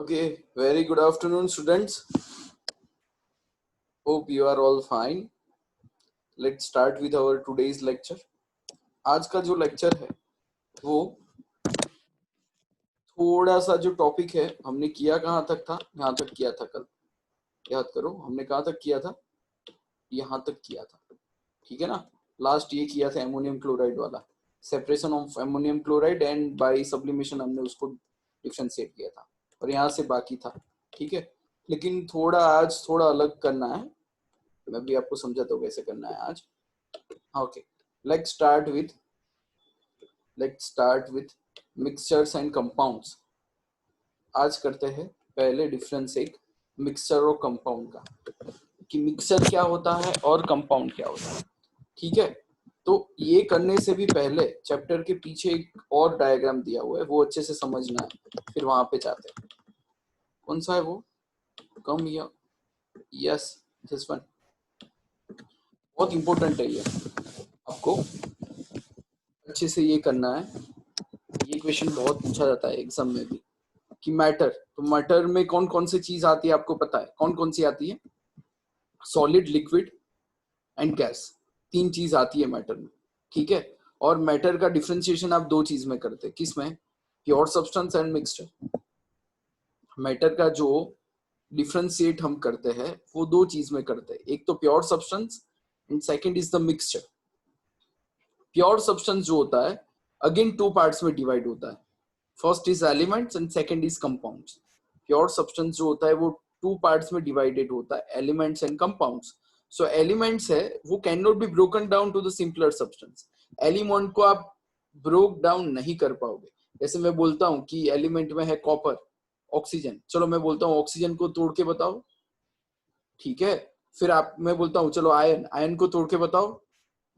Okay, very good afternoon, students. Hope you are all fine. Let's start with our today's lecture. आज का जो lecture है वो थोड़ा सा जो टॉपिक है हमने किया कहाँ तक था, यहाँ तक किया था कल। याद करो हमने कहाँ तक किया था, यहाँ तक किया था, ठीक है ना। लास्ट ये किया था एमोनियम क्लोराइड वाला, separation of ammonium chloride and by sublimation हमने उसको डिफरेंशिएट किया था और यहाँ से बाकी था, ठीक है। लेकिन आज थोड़ा अलग करना है, मैं भी आपको समझाता हूँ कैसे करना है आज। Okay, let's start with mixtures and compounds. आज करते हैं पहले डिफरेंस एक मिक्सचर और कंपाउंड का, कि मिक्सचर क्या होता है और कंपाउंड क्या होता है, ठीक है। तो ये करने से भी पहले चैप्टर के पीछे एक और डायग्राम दिया हुआ है, वो अच्छे से समझना है, फिर वहां पे जाते हैं। कौन सा है वो? कम या यस, दिस वन बहुत इंपॉर्टेंट है, ये आपको अच्छे से ये करना है। ये क्वेश्चन बहुत पूछा जाता है एग्जाम में भी, कि मैटर, तो मैटर में कौन कौन सी चीज आती है आपको पता है? कौन कौन सी आती है? सॉलिड, लिक्विड एंड गैस, तीन चीज आती है मैटर में, ठीक है। और मैटर का डिफरेंशिएशन आप दो चीज में करते हैं, किस में? Pure substance and mixture. Matter का जो डिफरेंशिएट हम करते हैं वो दो चीज में करते हैं, एक तो pure substance and second is the mixture. Pure substance जो होता है अगेन टू पार्ट्स में डिवाइड होता है, first is elements and second is compounds. Pure substance जो होता है वो टू पार्ट्स में डिवाइडेड होता है, elements and compounds. So elements है वो can not be broken down to the simpler substance. Element को आप ब्रोक डाउन नहीं कर पाओगे। जैसे मैं बोलता हूँ कि एलिमेंट में है कॉपर, ऑक्सीजन, चलो मैं बोलता हूँ ऑक्सीजन को तोड़ के बताओ, ठीक है। फिर मैं बोलता हूँ चलो आयन, आयन को तोड़ के बताओ,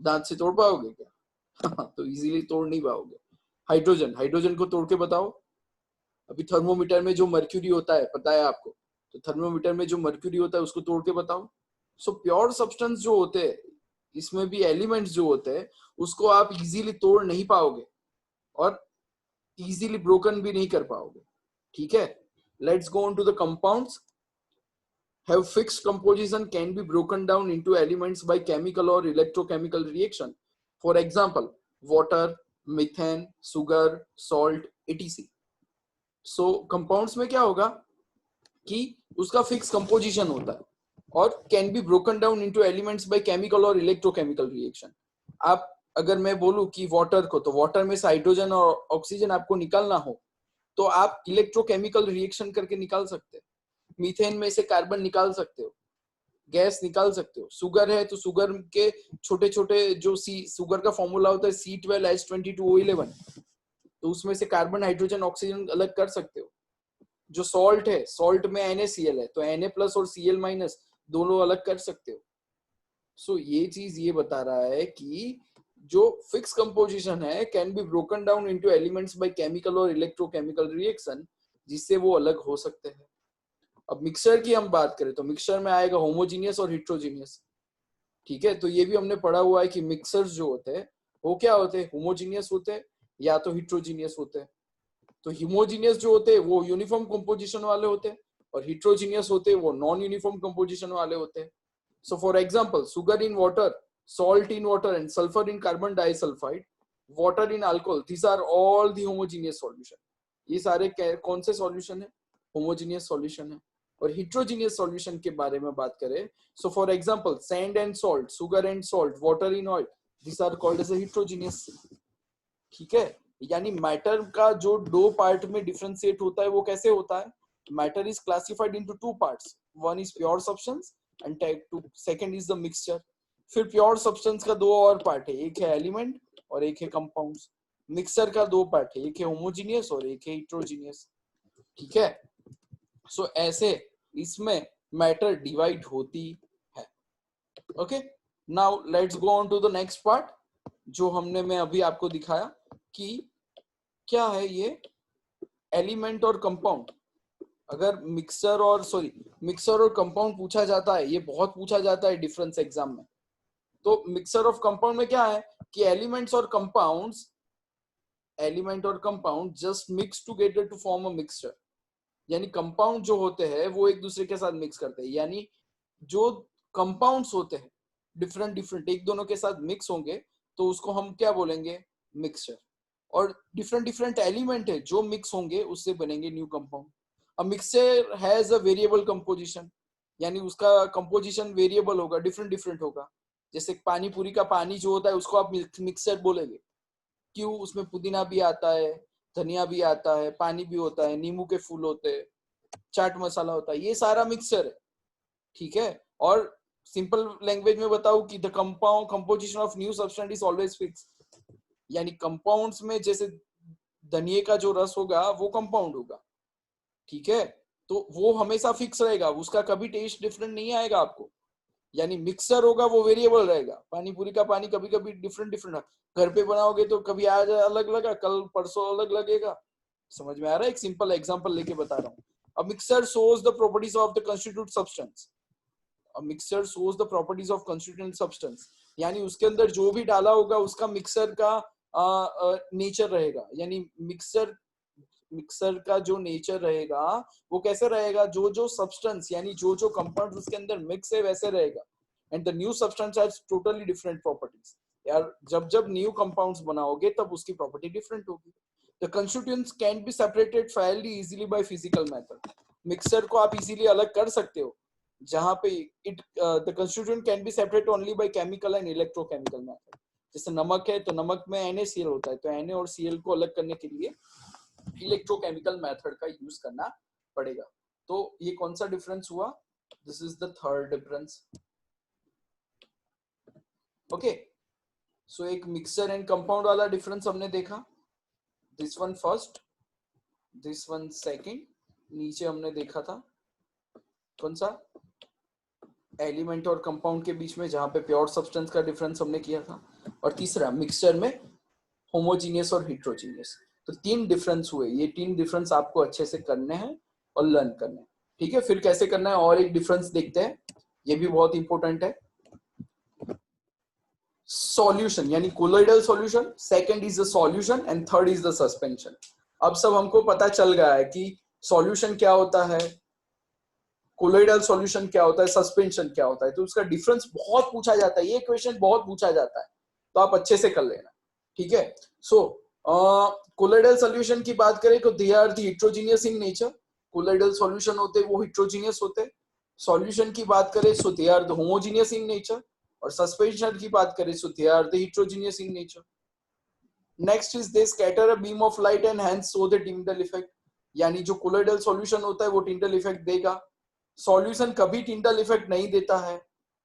दांत से तोड़ पाओगे क्या? तो इजीली तोड़ नहीं पाओगे। हाइड्रोजन, हाइड्रोजन को तोड़ के बताओ। अभी थर्मोमीटर में जो मर्क्यूरी होता है पता है आपको, तो थर्मोमीटर में जो मर्क्यूरी होता है उसको तोड़ के बताओ। सो प्योर सब्सटेंस जो होते हैं, इसमें भी एलिमेंट्स जो होते हैं उसको आप इजीली तोड़ नहीं पाओगे और इजीली ब्रोकन भी नहीं कर पाओगे, ठीक है। Let's go on to the compounds. Have fixed composition can be broken down into elements by chemical or electrochemical reaction. For example, water, methane, sugar, salt, etc. So compounds में क्या होगा कि उसका फिक्स कंपोजिशन होता है और can be broken down into elements by chemical और electrochemical reaction. आप अगर मैं बोलूं कि वाटर को, तो वाटर में से हाइड्रोजन और ऑक्सीजन आपको निकालना हो तो आप इलेक्ट्रोकेमिकल रिएक्शन करके निकाल सकते हैं। मीथेन में से कार्बन निकाल सकते हो, गैस निकाल सकते हो। शुगर है तो शुगर के छोटे छोटे जो शुगर का फॉर्मूला होता है C12H22O11, तो उसमें से कार्बन, हाइड्रोजन, ऑक्सीजन अलग कर सकते हो। जो सॉल्ट है, सॉल्ट में NaCl है तो Na प्लस और Cl माइनस दोनों अलग कर सकते हो। सो ये चीज ये बता रहा है कि जो फिक्स कंपोजिशन है can be broken down into elements by chemical और इलेक्ट्रोकेमिकल रिएक्शन, जिससे वो अलग हो सकते हैं। अब मिक्सचर की हम बात करें तो मिक्सचर में आएगा होमोजीनियस और हिट्रोजीनियस, ठीक है। तो ये भी हमने पढ़ा हुआ है कि मिक्सर्स जो होते हैं वो क्या होते हैं, होमोजीनियस होते हैं या तो हिट्रोजीनियस होते हैं। तो होमोजीनियस जो होते हैं वो यूनिफॉर्म कंपोजिशन वाले होते हैं और हिट्रोजीनियस होते हैं वो नॉन यूनिफॉर्म कंपोजिशन वाले होते हैं। सो for example, sugar in water, salt in water and sulfur in carbon disulfide, water in alcohol, these are all the homogeneous solution. ये सारे कौन से सॉल्यूशन है? होमोजीनियस सॉल्यूशन है। और हिट्रोजीनियस सॉल्यूशन के बारे में बात करें, so for example sand and salt, sugar and salt, water in oil, this are called as heterogeneous, ठीक है। यानी मैटर का जो दो पार्ट में डिफरेंशिएट होता है वो कैसे होता है? Matter is classified into two parts, one is pure substance and second is the mixture. फिर प्योर सब्सटेंस का दो और पार्ट है, एक है एलिमेंट और एक है कंपाउंड्स। मिक्सचर का दो पार्ट है, एक है होमोजीनियस और एक है हिट्रोजीनियस, ठीक है। सो ऐसे इसमें मैटर डिवाइड होती है। Okay, now let's go on to the next part, जो मैं अभी आपको दिखाया कि क्या है ये एलिमेंट और कंपाउंड। अगर मिक्सचर और कंपाउंड पूछा जाता है, ये बहुत पूछा जाता है डिफरेंस एग्जाम में। तो मिक्सचर ऑफ कंपाउंड में क्या है कि एलिमेंट और compound just mix together to form a mixture. यानी कंपाउंड जो होते हैं वो एक दूसरे के साथ मिक्स करते हैं, यानी जो कंपाउंड्स होते हैं डिफरेंट डिफरेंट एक दोनों के साथ मिक्स होंगे तो उसको हम क्या बोलेंगे, मिक्सचर। और डिफरेंट डिफरेंट एलिमेंट है जो मिक्स होंगे उससे बनेंगे new compound. A mixture has a variable composition, यानी उसका कंपोजिशन वेरिएबल होगा, डिफरेंट डिफरेंट होगा। जैसे पानी पूरी का पानी जो होता है उसको आप मिक्सचर बोलेंगे, क्यों, उसमें पुदीना भी आता है, धनिया भी आता है, पानी भी होता है, नींबू के फूल होते हैं, चाट मसाला होता है, ये सारा मिक्सचर है। ठीक है। और सिंपल लैंग्वेज में बताऊं कि the compound composition of new substance is always fix, यानी कंपाउंड्स में जैसे धनिये का जो रस होगा वो कंपाउंड होगा। ठीक है, तो वो हमेशा फिक्स रहेगा, उसका कभी टेस्ट डिफरेंट नहीं आएगा आपको। यानी मिक्सर होगा वो वेरिएबल रहेगा, पानी पूरी का पानी कभी कभी डिफरेंट डिफरेंट, घर पे बनाओगे तो कभी आज अलग लगा, कल परसों अलग लगेगा। समझ में आ रहा है? एक सिंपल एग्जांपल लेके बता रहा हूँ। A mixture shows the properties of the constitute substance. A mixture shows the properties of constituent substance, यानी उसके अंदर जो भी डाला होगा उसका मिक्सर का नेचर रहेगा। यानी मिक्सर मिक्सर का जो नेचर रहेगा वो कैसे रहेगा, जो जो सब्सटेंस यानी जो जो कंपाउंड उसके अंदर मिक्स है वैसे रहेगा। And the new substance has totally different properties. यार जब जब न्यू कंपाउंड्स बनाओगे तब उसकी प्रॉपर्टी डिफरेंट होगी। The constituents can be separated fairly easily by physical method. Mixer को आप इजीली अलग कर सकते हो, जहां पे it the constituent can be separate only by chemical and electrochemical method. जैसे नमक है तो नमक में NaCl होता है, तो Na और Cl को अलग करने के लिए इलेक्ट्रोकेमिकल मेथड का यूज करना पड़ेगा। तो ये कौन सा डिफरेंस हुआ, this is the third difference. Okay, so एक मिक्सर एंड कंपाउंड वाला डिफरेंस हमने देखा, this one first, this one second. नीचे हमने देखा था कौन सा, एलिमेंट और कंपाउंड के बीच में जहां पे प्योर सब्सटेंस का डिफरेंस हमने किया था। और तीसरा मिक्सचर में होमोजीनियस और हिट्रोजीनियस। तो तीन डिफरेंस हुए, ये तीन डिफरेंस आपको अच्छे से करने हैं और लर्न करने हैं। ठीक है, फिर कैसे करना है और एक डिफरेंस देखते हैं, ये भी बहुत इंपॉर्टेंट है। सॉल्यूशन यानी colloidal solution, second is the solution and third is the suspension. अब सब हमको पता चल गया है कि सॉल्यूशन क्या होता है, कोलोइडल सॉल्यूशन क्या होता है, सस्पेंशन क्या होता है। तो उसका डिफरेंस बहुत पूछा जाता है, ये क्वेश्चन बहुत पूछा जाता है, तो आप अच्छे से कर लेना। ठीक है, सो कोलोइडल सॉल्यूशन की बात करें तो they are the heterogeneous in nature. Colloidal solution होते हैं वो हिट्रोजीनियस होते हैं। सॉल्यूशन की बात करें so they are the homogeneous in nature, और सस्पेंशन की बात करें so they are the heterogeneous in nature. Next is they scatter a beam of light and hence show the Tyndall effect. यानी जो कोलोइडल सॉल्यूशन होता है वो Tyndall effect देगा, सॉल्यूशन कभी टिंडल इफेक्ट नहीं देता है,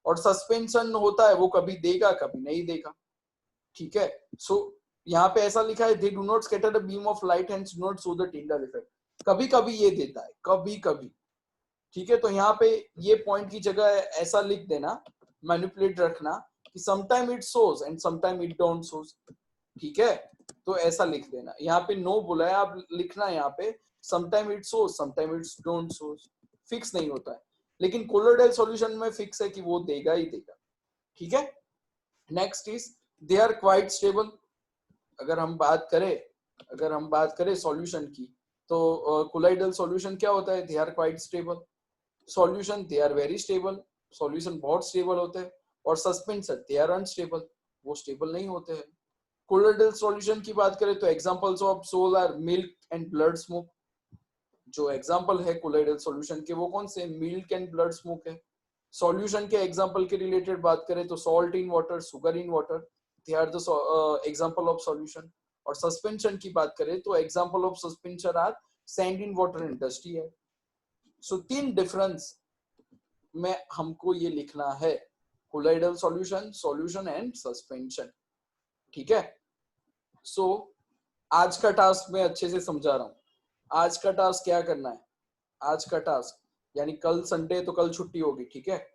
और सस्पेंशन होता है वो कभी देगा कभी नहीं देगा। ठीक है, सो यहाँ पे ऐसा लिखा है they do not scatter the beam of light and do not show the Tyndall effect. कभी कभी ये देता है, कभी कभी। ठीक है, तो यहाँ पे ये पॉइंट की जगह ऐसा लिख देना, मैनिपुलेट रखना कि sometime it shows and sometime it don't shows. ठीक है, तो ऐसा लिख देना, यहाँ पे नो बोला है, आप लिखना यहाँ पे sometime it shows sometime it don't shows. Fix नहीं होता है, लेकिन कोलोइडल सॉल्यूशन में फिक्स है कि वो देगा ही देगा। ठीक है, next is they are quite stable. अगर हम बात करें सॉल्यूशन की, तो कोलोइडल सॉल्यूशन क्या होता है, they are quite stable. Solution they are very stable, solution बहुत स्टेबल होते हैं। और सस्पेंशन दे आर अनस्टेबल, वो स्टेबल नहीं होते हैं। कोलोइडल सॉल्यूशन की बात करें तो examples of sol are milk and blood smoke. जो एग्जांपल है कोलोइडल सॉल्यूशन के वो कौन से, मिल्क एंड ब्लड स्मोक है। सॉल्यूशन के एग्जांपल के रिलेटेड बात करें तो salt in water, sugar in water, they are the example of solution. और सस्पेंशन की बात करें तो example of suspension are sand in water and dusty है। सो तीन डिफरेंस में हमको ये लिखना है, colloidal solution, solution and suspension. ठीक है, सो आज का टास्क मैं अच्छे से समझा रहा हूँ। आज का टास्क क्या करना है, आज का टास्क यानी कल संडे तो कल छुट्टी होगी। ठीक है,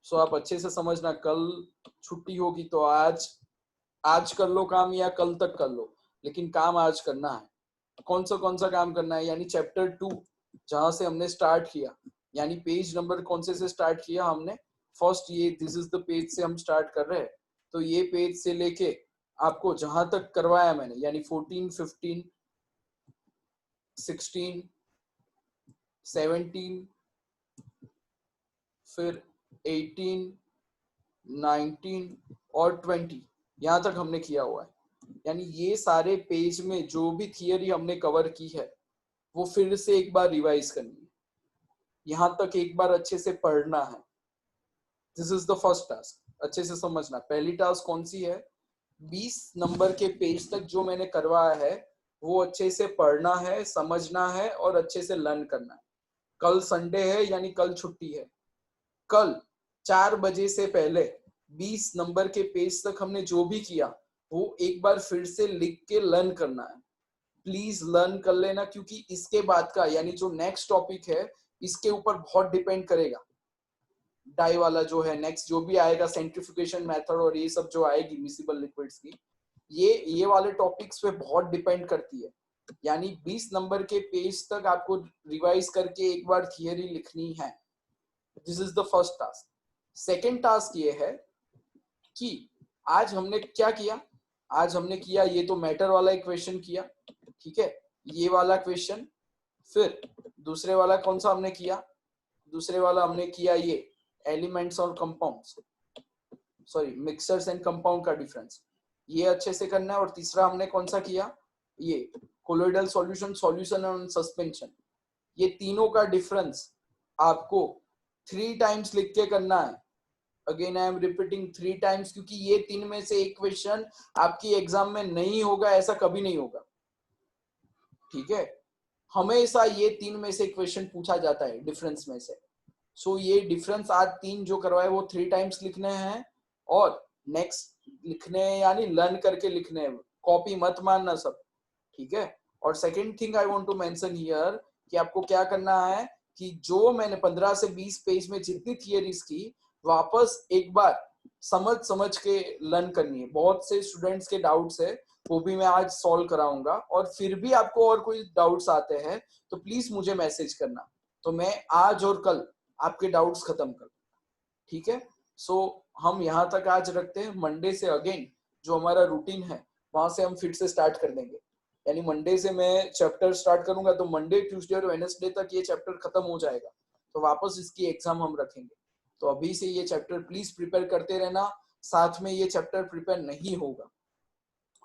सो आप अच्छे से समझना, कल छुट्टी होगी तो आज कर लो काम या कल तक कर लो, लेकिन काम आज करना है। कौन सा काम करना है, यानी चैप्टर 2 जहां से हमने स्टार्ट किया, यानी पेज नंबर कौन से स्टार्ट किया हमने, फर्स्ट ये दिस इज द पेज से हम स्टार्ट कर रहे हैं। तो ये पेज से लेके आपको जहां तक करवाया मैंने, यानी 14, 15, 16, 17, फिर 18, 19 और 20, यहां तक हमने किया हुआ है। यानी ये सारे पेज में जो भी थियरी हमने कवर की है वो फिर से एक बार रिवाइज करनी है, यहां तक एक बार अच्छे से पढ़ना है। This is the first task, अच्छे से समझना। पहली टास्क कौन सी है? 20 नंबर के पेज तक जो मैंने करवाया है वो अच्छे से पढ़ना है, समझना है और अच्छे से लर्न करना है। कल संडे है यानी कल छुट्टी है। कल 4 बजे से पहले 20 नंबर के पेज तक हमने जो भी किया वो एक बार फिर से लिख के लर्न करना है। प्लीज लर्न कर लेना, क्योंकि इसके बाद का यानी जो नेक्स्ट टॉपिक है इसके ऊपर बहुत डिपेंड करेगा। डाई वाला जो है नेक्स्ट जो भी आएगा, सेंट्रिफिकेशन मेथड और ये सब जो आएगी मिसिबल लिक्विड्स की, ये वाले टॉपिक्स पे बहुत डिपेंड करती है। यानी 20 नंबर के पेज तक आपको रिवाइज करके एक बार थियरी लिखनी है। This is the first task. Second task ये है कि आज हमने क्या किया? आज हमने किया ये तो मैटर वाला इक्वेशन किया, ठीक है, ये वाला क्वेश्चन। फिर दूसरे वाला कौन सा हमने किया? दूसरे वाला हमने किया ये एलिमेंट्स और compounds, sorry mixtures and compound का डिफरेंस, ये अच्छे से करना है। और तीसरा हमने कौन सा किया? ये colloidal solution, solution and suspension. ये तीनों का डिफरेंस आपको 3 टाइम्स लिख के करना है। Again I am repeating 3 times, क्योंकि ये 3 में से एक क्वेश्चन आपकी एग्जाम में नहीं होगा, ऐसा कभी नहीं होगा, ठीक है। हमेशा ये 3 में से क्वेश्चन पूछा जाता है डिफरेंस में से। सो ये डिफरेंस आज 3 जो करवाए वो 3 टाइम्स लिखने हैं और नेक्स्ट लिखने हैं, यानी लर्न करके लिखने हैं, कॉपी मत मारना सब, ठीक है। और second thing I want to mention here कि आपको क्या करना है कि जो मैंने 15 से 20 पेज में जितनी थियरीज की वापस एक बार समझ समझ के लर्न करनी है। बहुत से स्टूडेंट्स के डाउट्स है वो भी मैं आज सॉल्व कराऊंगा, और फिर भी आपको और कोई डाउट्स आते हैं तो प्लीज मुझे मैसेज करना, तो मैं आज और कल आपके डाउट्स खत्म कर, ठीक है। सो हम यहाँ तक आज रखते हैं। मंडे से अगेन जो हमारा रूटीन है वहां से हम फिर से स्टार्ट कर देंगे। यानी मंडे से मैं चैप्टर स्टार्ट करूंगा तो मंडे, ट्यूसडे और वेडनेसडे तक ये चैप्टर खत्म हो जाएगा, तो वापस इसकी एग्जाम हम रखेंगे। तो अभी से ये चैप्टर प्लीज प्रिपेयर करते रहना, साथ में ये चैप्टर प्रिपेयर नहीं होगा।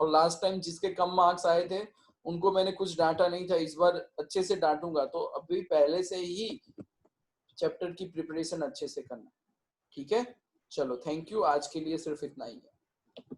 और लास्ट टाइम जिसके कम मार्क्स आए थे उनको मैंने कुछ डांटा नहीं था, इस बार अच्छे से डांटूंगा। तो अभी पहले से ही चैप्टर की प्रिपरेशन अच्छे से करना, ठीक है। चलो थैंक यू, आज के लिए सिर्फ इतना ही है।